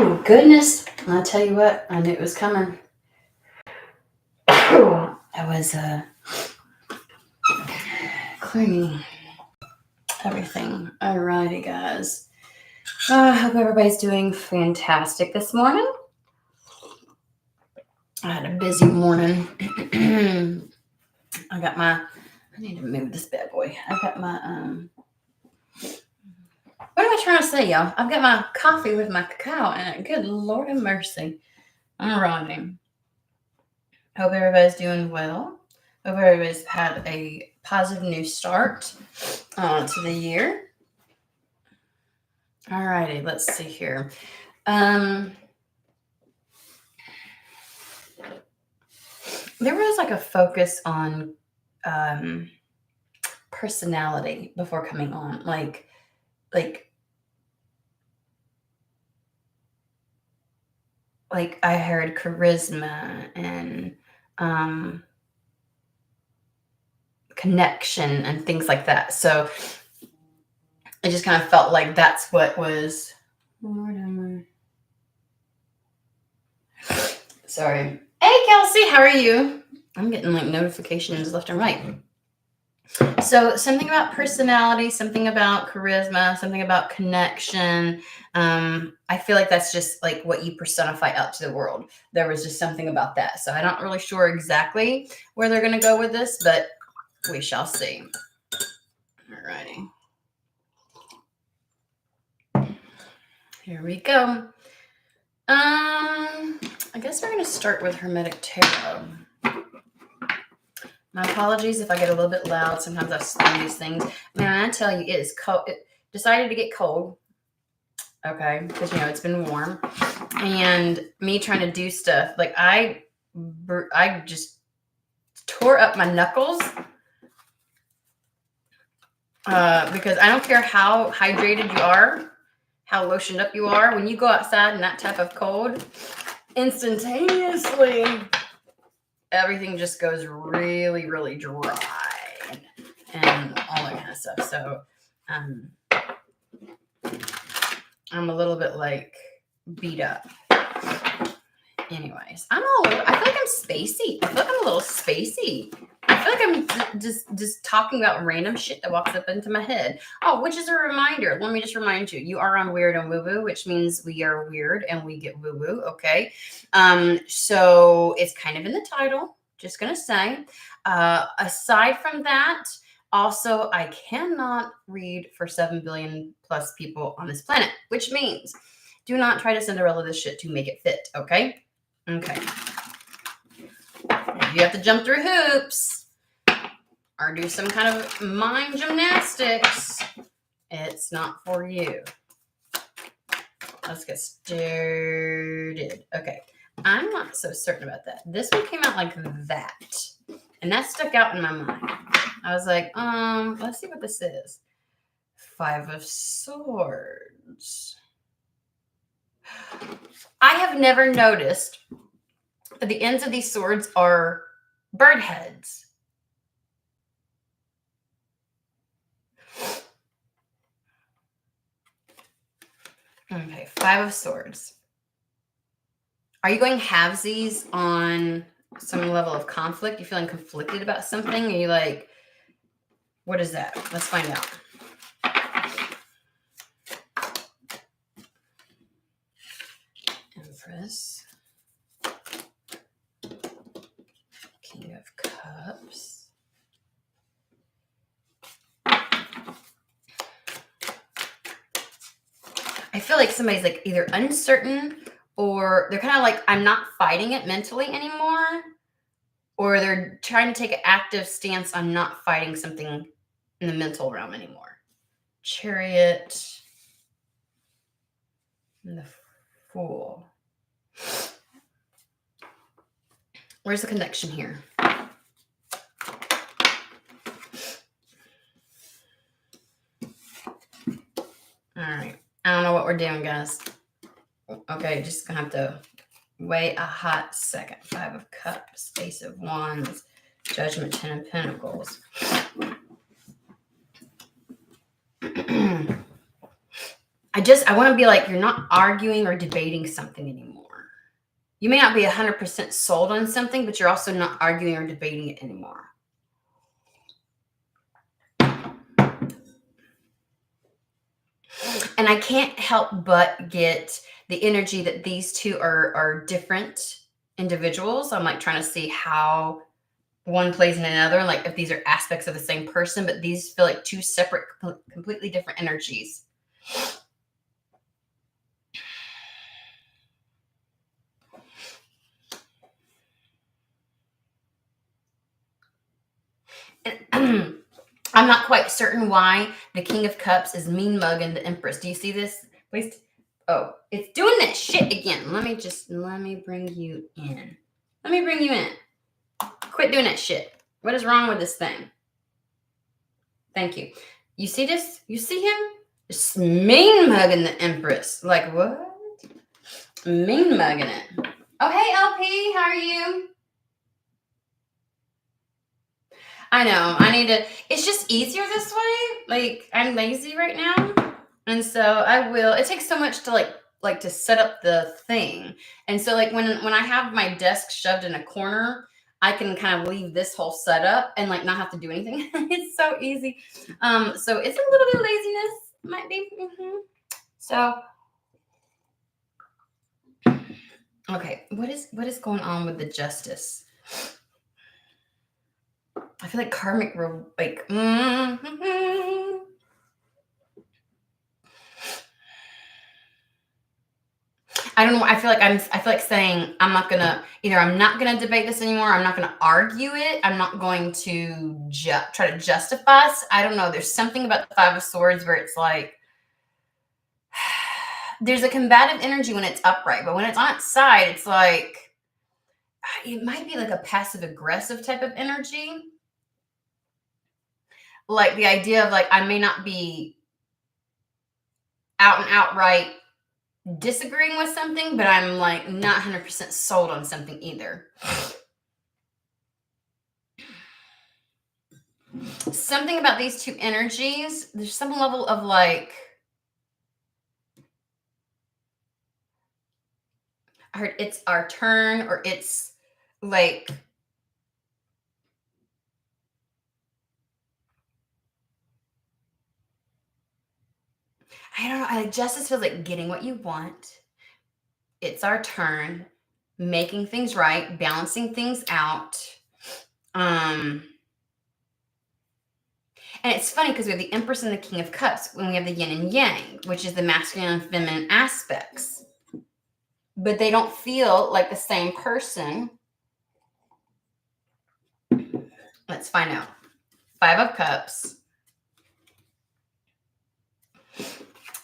Oh, goodness. I'll tell you what, I knew it was coming. I was cleaning everything. Alrighty, guys. I hope everybody's doing fantastic this morning. I had a busy morning. I need to move this bad boy. I got my, what am I trying to say, y'all? I've got my coffee with my cacao in it. Good Lord have mercy. I'm running. Hope everybody's doing well. Hope everybody's had a positive new start to the year. Alrighty, let's see here. There was like a focus on personality before coming on, like I heard charisma and connection and things like that. So I just kind of felt like that's what was. Sorry. Hey, Kelsey, how are you? I'm getting like notifications left and right. So something about personality, something about charisma, something about connection. I feel like that's just like what you personify out to the world. There was just something about that. So I'm not really sure exactly where they're going to go with this, but we shall see. Alrighty. Here we go. I guess we're going to start with Hermetic Tarot. My apologies if I get a little bit loud. Sometimes I slam these things. Man, I tell you, it is cold. It decided to get cold. Okay, because it's been warm, and me trying to do stuff like I just tore up my knuckles because I don't care how hydrated you are, how lotioned up you are. When you go outside in that type of cold, instantaneously everything just goes really, really dry and all that kind of stuff. So I'm a little bit like beat up. Anyways, I feel like I'm spacey. I feel like I'm a little spacey. I feel like I'm just talking about random shit that walks up into my head. Oh, which is a reminder. Let me just remind you, you are on Weird and WooWoo, which means we are weird and we get woo-woo, okay? So it's kind of in the title, just going to say. Aside from that, also, I cannot read for 7 billion plus people on this planet, which means do not try to Cinderella this shit to make it fit, okay? Okay. If you have to jump through hoops or do some kind of mind gymnastics, it's not for you. Let's get started. Okay. I'm not so certain about that. This one came out like that. And that stuck out in my mind. I was like, let's see what this is. 5 of Swords. I have never noticed that the ends of these swords are bird heads. Okay, 5 of Swords. Are you going halvesies on some level of conflict? You feeling conflicted about something? Are you like, what is that? Let's find out. Empress. King of Cups. I feel like somebody's like either uncertain or they're kind of like, I'm not fighting it mentally anymore. Or they're trying to take an active stance on not fighting something in the mental realm anymore. Chariot. And the Fool. Where's the connection here? All right. I don't know what we're doing, guys. Okay, just gonna have to wait a hot second. 5 of Cups, Ace of Wands, Judgment, 10 of Pentacles. I want to be like, you're not arguing or debating something anymore. You may not be 100% sold on something, but you're also not arguing or debating it anymore. And I can't help but get the energy that these two are different individuals. I'm like trying to see how one plays in another, like if these are aspects of the same person, but these feel like two separate, completely different energies. And I'm not quite certain why the King of Cups is mean mugging the Empress. Do you see this? Please. Oh, it's doing that shit again. Let me bring you in. Let me bring you in. Quit doing that shit. What is wrong with this thing? Thank you. You see this? You see him? Just mean mugging the Empress. Like what? Mean mugging it. Oh, hey, LP. How are you? I know. I need to. It's just easier this way. Like I'm lazy right now, and so I will. It takes so much to like to set up the thing, and so like when I have my desk shoved in a corner, I can kind of leave this whole setup and like not have to do anything. It's so easy. So it's a little bit of laziness, might be. So okay, what is going on with the justice? I feel like karmic like. I don't know. I feel like saying I'm not gonna debate this anymore. I'm not gonna argue it. I'm not going to try to justify. I don't know. There's something about the Five of Swords where it's like there's a combative energy when it's upright, but when it's on its side, it's like it might be like a passive aggressive type of energy. Like the idea of like I may not be out and outright disagreeing with something, but I'm like not 100% sold on something either. Something about these two energies, there's some level of like, I heard it's our turn, or it's like, I don't know. Justice feels like getting what you want. It's our turn, making things right, balancing things out. And it's funny because we have the Empress and the King of Cups when we have the yin and yang, which is the masculine and feminine aspects. But they don't feel like the same person. Let's find out. Five of Cups.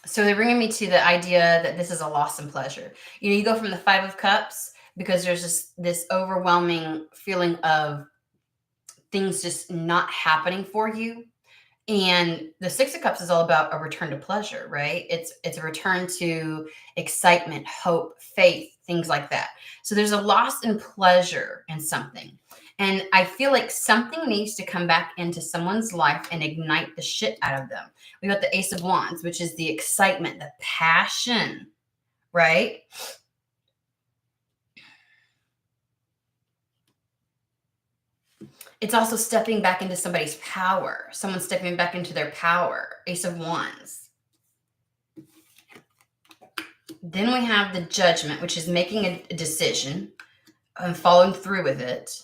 So they're bringing me to the idea that this is a loss in pleasure. You know, you go from the Five of Cups because there's just this overwhelming feeling of things just not happening for you. And the Six of Cups is all about a return to pleasure, right? It's a return to excitement, hope, faith, things like that. So there's a loss in pleasure in something. And I feel like something needs to come back into someone's life and ignite the shit out of them. We got the Ace of Wands, which is the excitement, the passion, right? It's also stepping back into somebody's power. Someone stepping back into their power. Ace of Wands. Then we have the Judgment, which is making a decision and following through with it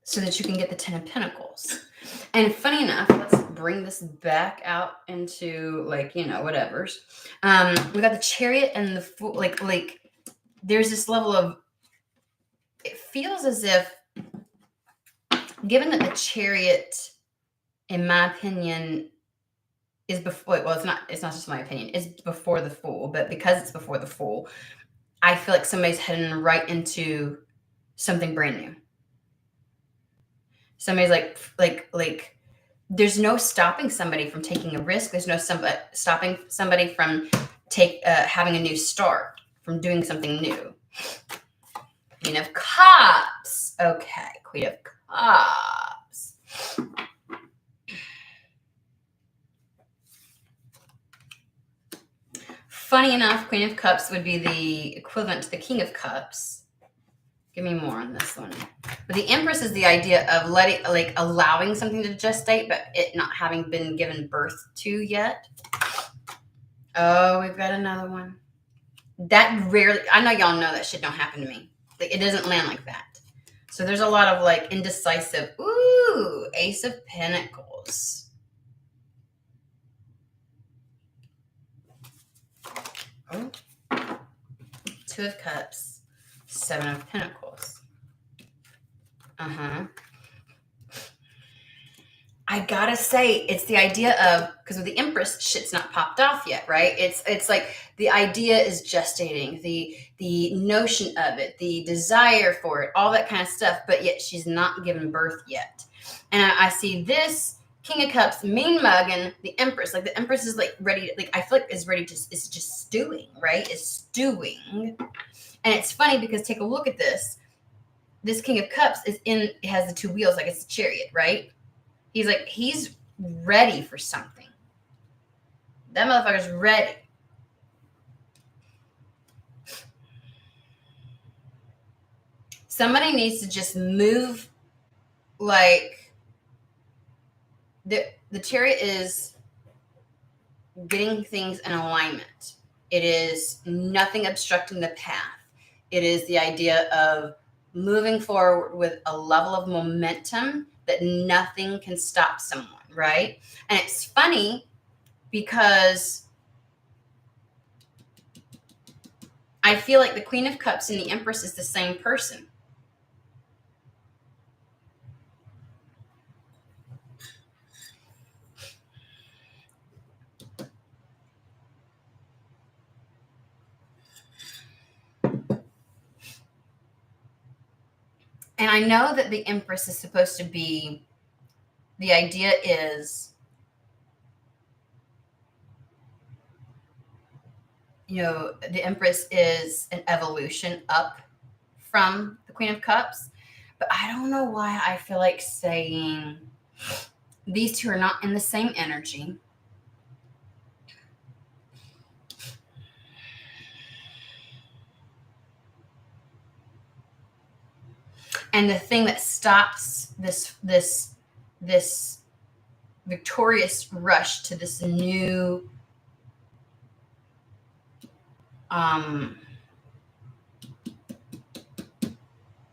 so that you can get the Ten of Pentacles. And funny enough, let's bring this back out into like, you know, whatever's. We got the Chariot and the Fool. Like there's this level of, it feels as if, given that the Chariot, in my opinion, is before, well, it's not just my opinion, it's before the Fool, but because it's before the Fool, I feel like somebody's heading right into something brand new. Somebody's like there's no stopping somebody from taking a risk. There's no stopping somebody from having a new start, from doing something new. Queen of Cups. Okay, Queen of Cups. Funny enough, Queen of Cups would be the equivalent to the King of Cups. Give me more on this one. But the Empress is the idea of allowing something to gestate, but it not having been given birth to yet. Oh, we've got another one. That rarely, I know y'all know that shit don't happen to me. Like, it doesn't land like that. So there's a lot of like indecisive. Ooh, Ace of Pentacles. Oh. Two of Cups. Seven of Pentacles. I gotta say, it's the idea of, because with the Empress, shit's not popped off yet, right? It's like the idea is gestating, the notion of it, the desire for it, all that kind of stuff, but yet she's not given birth yet. And I see this King of Cups mean mugging the Empress. Like the Empress is like ready, like I feel like is ready to, it's just stewing, right? It's stewing. And it's funny because take a look at this. This King of Cups it has the two wheels, like it's a chariot, right? He's ready for something. That motherfucker's ready. Somebody needs to just move, like the chariot is getting things in alignment. It is nothing obstructing the path. It is the idea of moving forward with a level of momentum that nothing can stop someone, right? And it's funny because I feel like the Queen of Cups and the Empress is the same person. And I know that the Empress is supposed to be, the idea is, you know, the Empress is an evolution up from the Queen of Cups. But I don't know why I feel like saying these two are not in the same energy. And the thing that stops this victorious rush to this new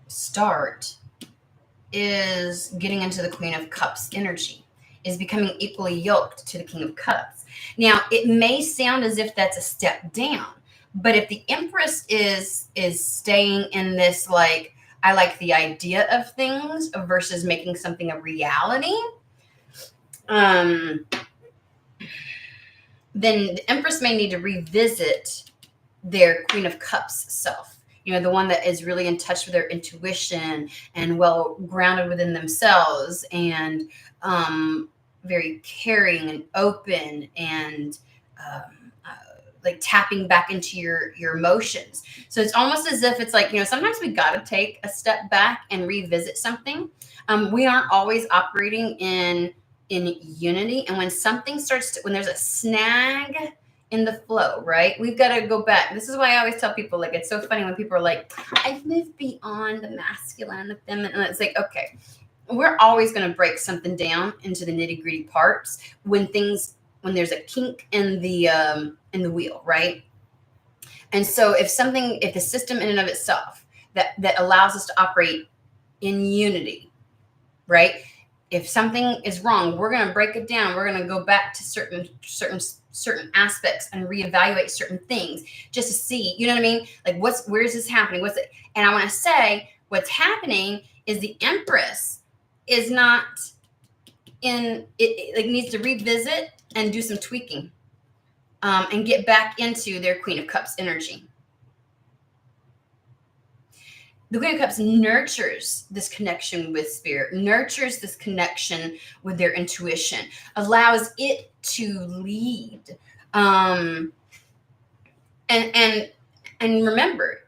start is getting into the Queen of Cups energy, is becoming equally yoked to the King of Cups. Now, it may sound as if that's a step down, but if the Empress is staying in this, like, I like the idea of things versus making something a reality, then the Empress may need to revisit their Queen of Cups self. You know, the one that is really in touch with their intuition and well grounded within themselves and very caring and open and like tapping back into your emotions. So it's almost as if it's like, you know, sometimes we got to take a step back and revisit something. We aren't always operating in unity. And when something starts to, when there's a snag in the flow, right? We've got to go back. This is why I always tell people, like, it's so funny when people are like, I've moved beyond the masculine and the feminine. And it's like, okay, we're always going to break something down into the nitty gritty parts when there's a kink in the wheel, right? And so if the system in and of itself that allows us to operate in unity, right? If something is wrong, we're going to break it down. We're going to go back to certain aspects and reevaluate certain things just to see, you know what I mean? Like where is this happening? And I want to say what's happening is the Empress is not in it, like needs to revisit and do some tweaking and get back into their Queen of Cups energy. The Queen of Cups nurtures this connection with spirit, nurtures this connection with their intuition, allows it to lead. And remember,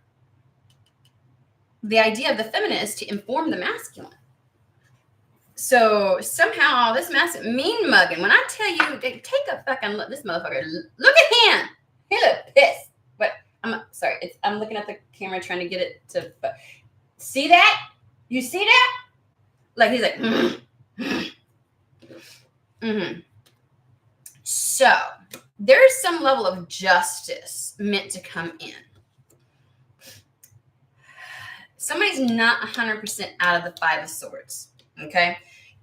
the idea of the feminine is to inform the masculine. So somehow this masculine mean mugging, when I tell you, take a fucking look, this motherfucker, look at him. He looked pissed. But I'm sorry. I'm looking at the camera trying to get it to. But see that? You see that? Like he's like. Mm-hmm. So there's some level of justice meant to come in. Somebody's not 100% out of the Five of Swords. Okay,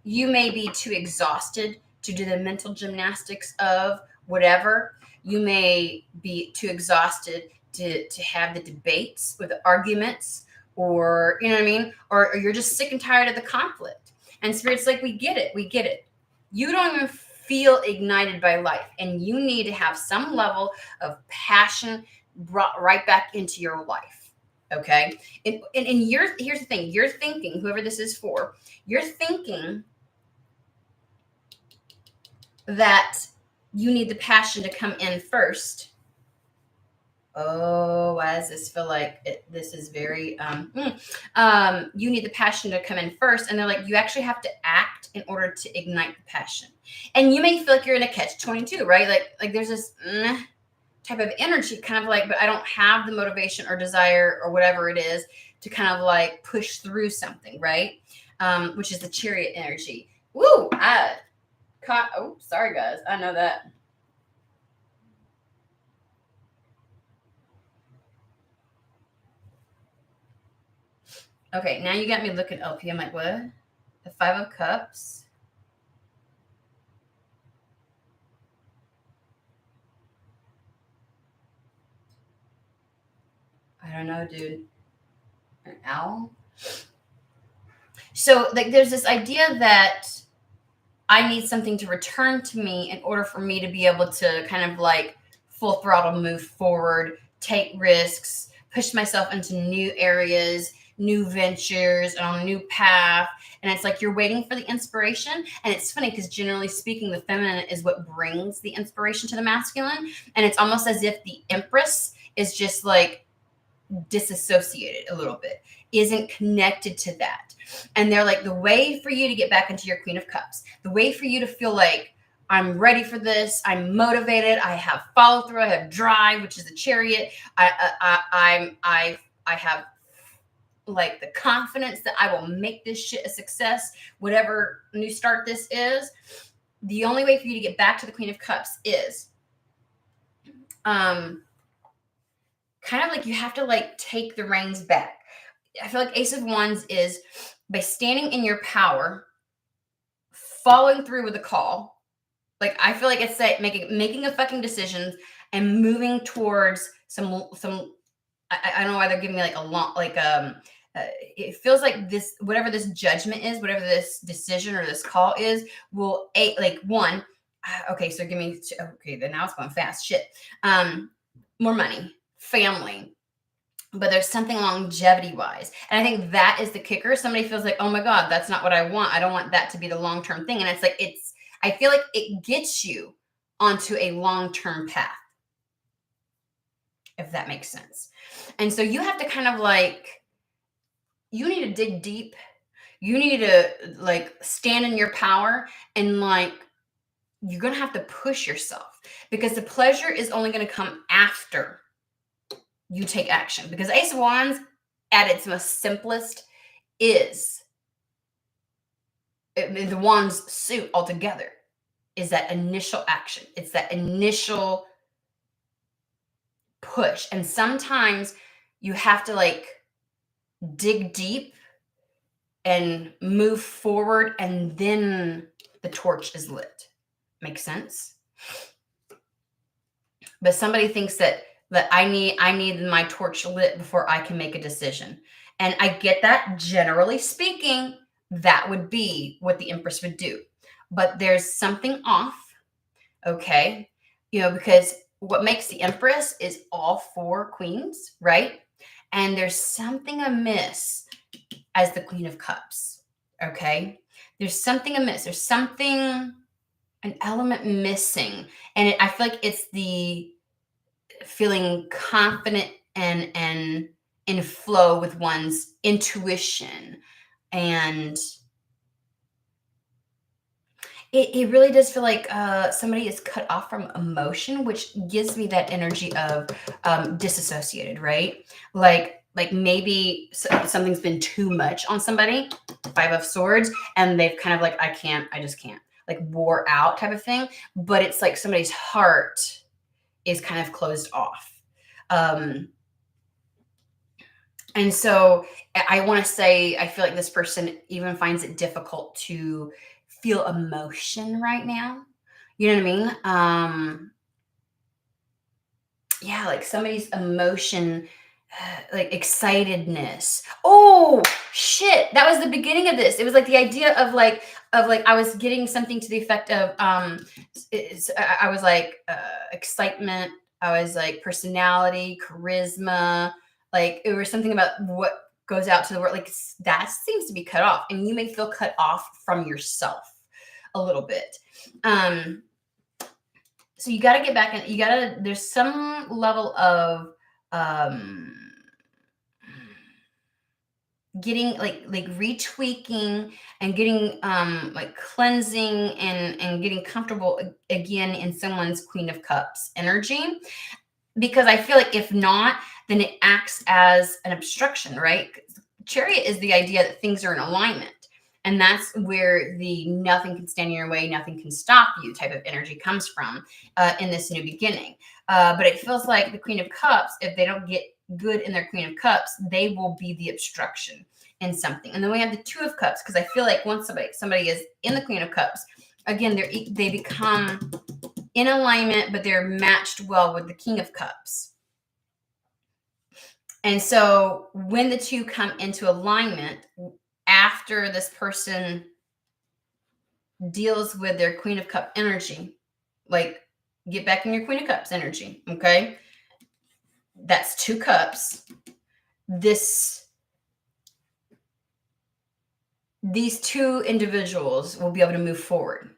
you may be too exhausted to do the mental gymnastics of whatever. You may be too exhausted to have the debates or the arguments, or you know what I mean, or you're just sick and tired of the conflict. And Spirit's like, we get it, we get it. You don't even feel ignited by life, and you need to have some level of passion brought right back into your life. Okay, and here's the thing, you're thinking, whoever this is for, you're thinking that you need the passion to come in first. Oh, why does this feel like this is very you need the passion to come in first, and they're like, you actually have to act in order to ignite the passion. And you may feel like you're in a catch-22, right? Like there's this type of energy, kind of like, but I don't have the motivation or desire or whatever it is to kind of like push through something, right? Which is the Chariot energy. Woo! I caught. Oh, sorry guys, I know that. Okay, now you got me looking LP. I'm like, what? The Five of Cups. I don't know, dude. An owl. So like there's this idea that I need something to return to me in order for me to be able to kind of like full throttle move forward, take risks, push myself into new areas, new ventures, and on a new path. And it's like you're waiting for the inspiration. And it's funny because generally speaking, the feminine is what brings the inspiration to the masculine. And it's almost as if the Empress is just like disassociated a little bit, isn't connected to that. And they're like, the way for you to get back into your Queen of Cups, the way for you to feel like I'm ready for this, I'm motivated, I have follow through, I have drive, which is the Chariot. I have like the confidence that I will make this shit a success, whatever new start this is. The only way for you to get back to the Queen of Cups is kind of like you have to like take the reins back. I feel like Ace of Wands is by standing in your power, following through with a call. Like I feel like it's like making a fucking decisions and moving towards some. I don't know why they're giving me like a long it feels like this, whatever this judgment is, whatever this decision or this call is, will like one. Okay, so give me okay. Then now it's going fast. Shit. More money, family, but there's something longevity wise. And I think that is the kicker. Somebody feels like, oh my God, that's not what I want. I don't want that to be the long-term thing. And it's like, I feel like it gets you onto a long-term path, if that makes sense. And so you have to kind of like, you need to dig deep. You need to like stand in your power, and like, you're going to have to push yourself, because the pleasure is only going to come after you take action. Because Ace of Wands at its most simplest is the Wands suit altogether is that initial action. It's that initial push. And sometimes you have to like dig deep and move forward, and then the torch is lit. Make sense? But somebody thinks that I need my torch lit before I can make a decision. And I get that. Generally speaking, that would be what the Empress would do. But there's something off, okay? Because what makes the Empress is all four queens, right? And there's something amiss as the Queen of Cups, okay? There's something amiss. There's an element missing. And I feel like it's the feeling confident and in flow with one's intuition, and It really does feel like somebody is cut off from emotion, which gives me that energy of disassociated, right? Like maybe something's been too much on somebody, Five of Swords, and they've kind of like, I just can't, like wore out type of thing. But it's like somebody's heart is kind of closed off. And so I want to say, I feel like this person even finds it difficult to feel emotion right now. You know what I mean? Yeah, like somebody's emotion, like excitedness. Oh shit! That was the beginning of this. It was like the idea of like I was getting something to the effect of I was like excitement. I was like personality, charisma. Like it was something about what goes out to the world. Like that seems to be cut off, and you may feel cut off from yourself a little bit. So you got to get back in. You got to. There's some level of um getting like retweaking and getting like cleansing and getting comfortable again in someone's Queen of Cups energy, because I feel like if not, then it acts as an obstruction, right? Chariot is the idea that things are in alignment, and that's where the nothing can stand in your way, nothing can stop you type of energy comes from in this new beginning. But it feels like the Queen of Cups, if they don't get good in their Queen of Cups, they will be the obstruction in something. And then we have the Two of Cups, because I feel like once somebody is in the Queen of Cups, again, they become in alignment, but they're matched well with the King of Cups. And so when the two come into alignment, after this person deals with their Queen of Cup energy, like get back in your Queen of Cups energy, okay? That's two cups. These two individuals will be able to move forward.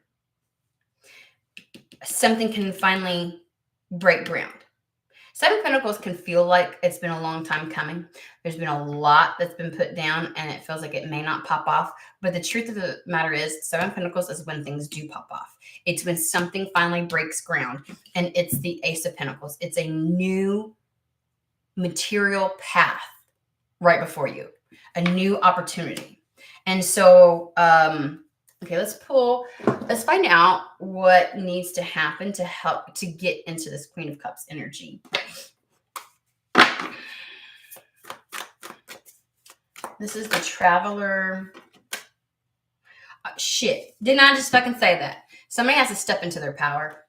Something can finally break ground. Seven of Pentacles can feel like it's been a long time coming. There's been a lot that's been put down, and it feels like it may not pop off. But the truth of the matter is, Seven of Pentacles is when things do pop off. It's when something finally breaks ground, and it's the Ace of Pentacles. It's a new material path right before you, a new opportunity. And so, okay, let's find out what needs to happen to help to get into this Queen of Cups energy. This is the Traveler. Shit. Didn't I just fucking say that? Somebody has to step into their power.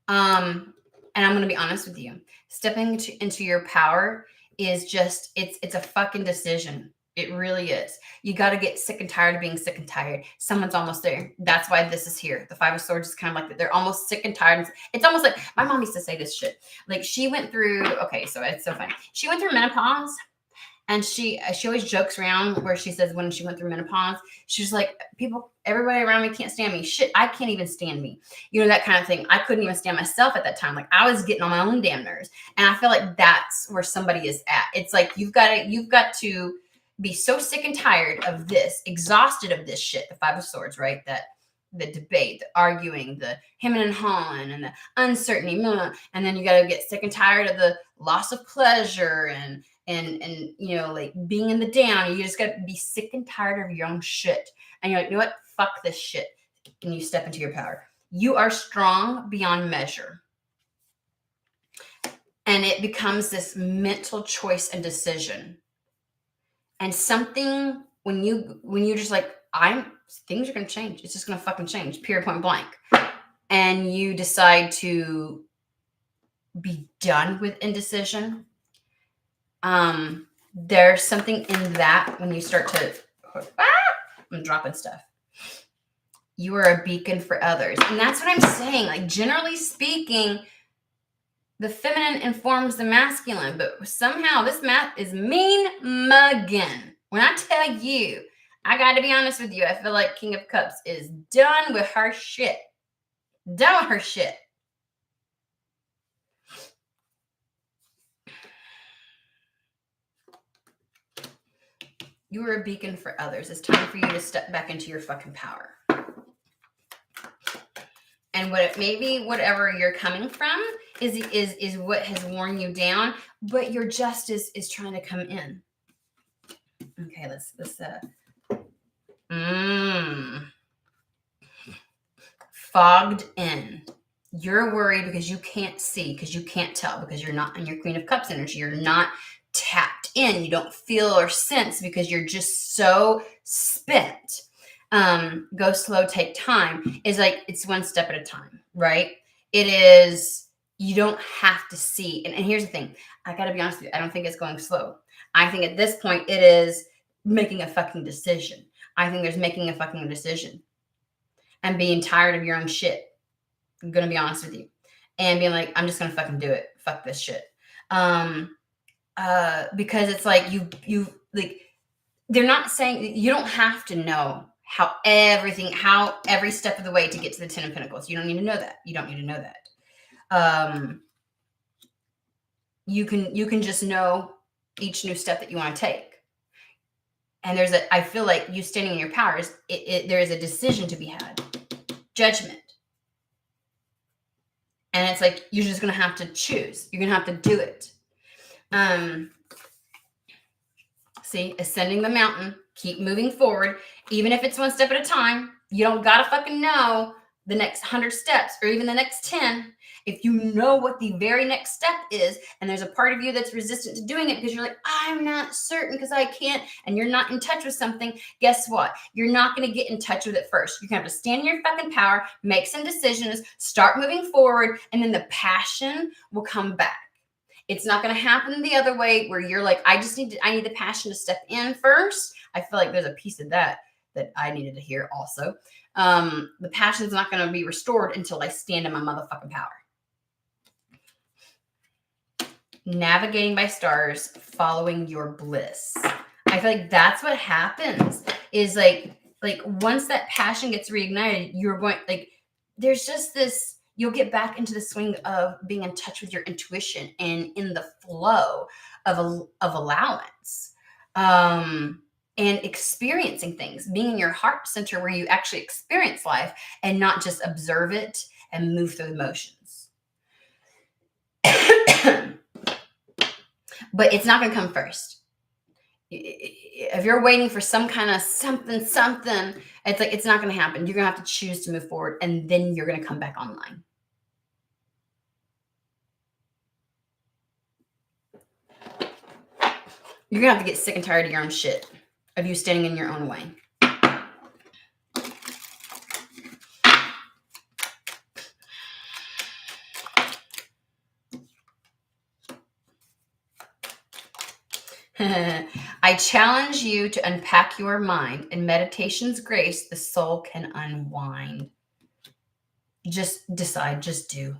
And I'm going to be honest with you. Stepping into your power is just, it's a fucking decision. It really is. You got to get sick and tired of being sick and tired. Someone's almost there. That's why this is here. The Five of Swords is kind of like that. They're almost sick and tired. It's almost like my mom used to say this shit. Like she went through, okay, so it's so funny. She went through menopause, and she always jokes around where she says when she went through menopause, she's like, everybody around me can't stand me. Shit, I can't even stand me. You know, that kind of thing. I couldn't even stand myself at that time. Like I was getting on my own damn nerves. And I feel like that's where somebody is at. It's like you've got to be so sick and tired of this, exhausted of this shit. The Five of Swords, right? The debate, the arguing, the hemming and hawing, and the uncertainty. And then you got to get sick and tired of the loss of pleasure and you know, like being in the down. You just got to be sick and tired of your own shit. And you're like, you know what? Fuck this shit. And you step into your power. You are strong beyond measure. And it becomes this mental choice and decision. And something when you just like, things are going to change. It's just going to fucking change, period, point blank. And you decide to be done with indecision. There's something in that when you start to, I'm dropping stuff. You are a beacon for others. And that's what I'm saying. Like, generally speaking, the feminine informs the masculine, but somehow this math is mean mugging. When I tell you, I got to be honest with you, I feel like King of Cups is done with her shit. Done with her shit. You are a beacon for others. It's time for you to step back into your fucking power. And maybe whatever you're coming from is what has worn you down, but your justice is trying to come in. Okay, let's fogged in. You're worried because you can't see, because you can't tell, because you're not in your Queen of Cups energy. You're not tapped in. You don't feel or sense because you're just so spent. Go slow, take time is like, it's one step at a time, right? It is, you don't have to see. And here's the thing. I got to be honest with you. I don't think it's going slow. I think at this point it is making a fucking decision. I think there's making a fucking decision and being tired of your own shit. I'm going to be honest with you. And being like, I'm just going to fucking do it. Fuck this shit. Because it's like you like, they're not saying, you don't have to know how every step of the way to get to the 10 of Pentacles. You don't need to know that. You don't need to know that. You can just know each new step that you want to take. And I feel like you standing in your powers, there is a decision to be had. Judgment. And it's like, you're just going to have to choose. You're going to have to do it. See, ascending the mountain, keep moving forward. Even if it's one step at a time, you don't got to fucking know the next 100 steps or even the next 10. If you know what the very next step is, and there's a part of you that's resistant to doing it because you're like, I'm not certain because I can't, and you're not in touch with something, guess what? You're not going to get in touch with it first. You're going to have to stand in your fucking power, make some decisions, start moving forward, and then the passion will come back. It's not going to happen the other way where you're like, I need the passion to step in first. I feel like there's a piece of that I needed to hear also. The passion is not going to be restored until I stand in my motherfucking power. Navigating by stars, following your bliss. I feel like that's what happens is like once that passion gets reignited, you're going like, there's just this, you'll get back into the swing of being in touch with your intuition and in the flow of allowance, and experiencing things, being in your heart center where you actually experience life and not just observe it and move through the motions. But it's not going to come first. If you're waiting for some kind of something, it's like, it's not going to happen. You're going to have to choose to move forward, and then you're going to come back online. You're going to have to get sick and tired of your own shit, of you standing in your own way. I challenge you to unpack your mind. In meditation's grace, the soul can unwind. Just decide, just do.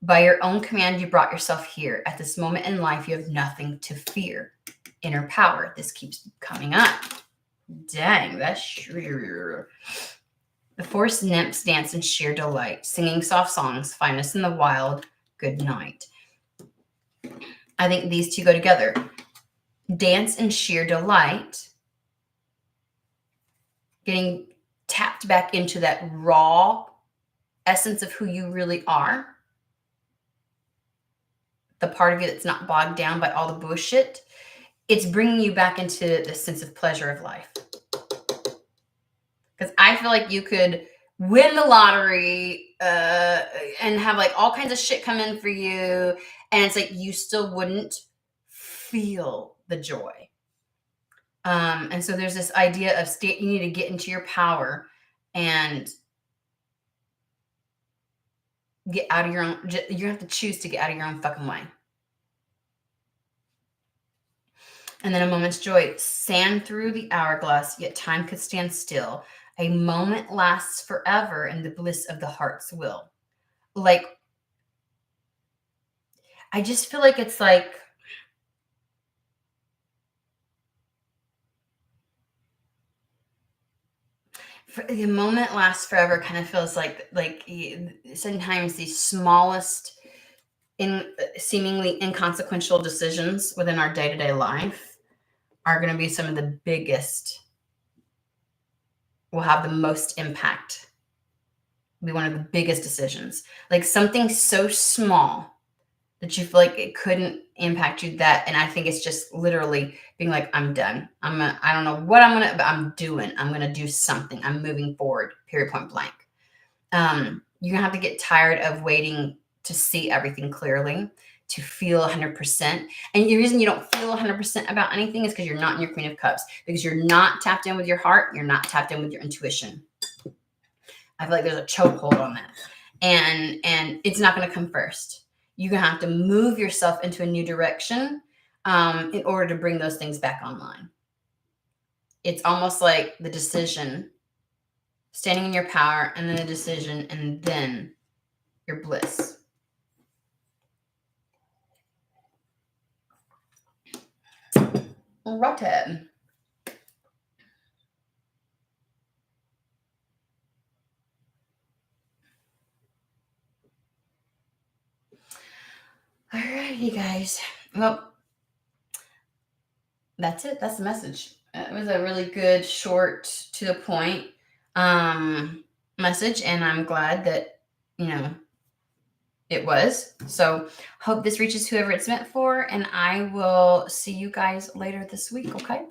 By your own command, you brought yourself here. At this moment in life, you have nothing to fear. Inner power. This keeps coming up. Dang, that's sure. The forest nymphs dance in sheer delight, singing soft songs, find us in the wild, good night. I think these two go together. Dance in sheer delight, getting tapped back into that raw essence of who you really are. The part of you that's not bogged down by all the bullshit. It's bringing you back into the sense of pleasure of life. Because I feel like you could win the lottery and have like all kinds of shit come in for you. And it's like you still wouldn't feel the joy. And so there's this idea of you need to get into your power and get out of your own. You have to choose to get out of your own fucking way. And then a moment's joy. Sand through the hourglass, yet time could stand still. A moment lasts forever in the bliss of the heart's will. Like, I just feel like it's like, the moment lasts forever kind of feels like sometimes the smallest seemingly inconsequential decisions within our day-to-day life are going to be some of the biggest, will have the most impact be one of the biggest decisions. Like something so small that you feel like it couldn't impact you that. And I think it's just literally being like, I'm done. I don't know what but I'm going to do something. I'm moving forward, period, point blank. You're going to have to get tired of waiting to see everything clearly, to feel 100%. And the reason you don't feel 100% about anything is because you're not in your Queen of Cups, because you're not tapped in with your heart. You're not tapped in with your intuition. I feel like there's a chokehold on that. And it's not going to come first. You're going to have to move yourself into a new direction in order to bring those things back online. It's almost like the decision, standing in your power, and then the decision, and then your bliss. Right. All right, you guys. Well, that's it. That's the message. It was a really good, short, to the point message, and I'm glad that, it was. So hope this reaches whoever it's meant for, and I will see you guys later this week, okay?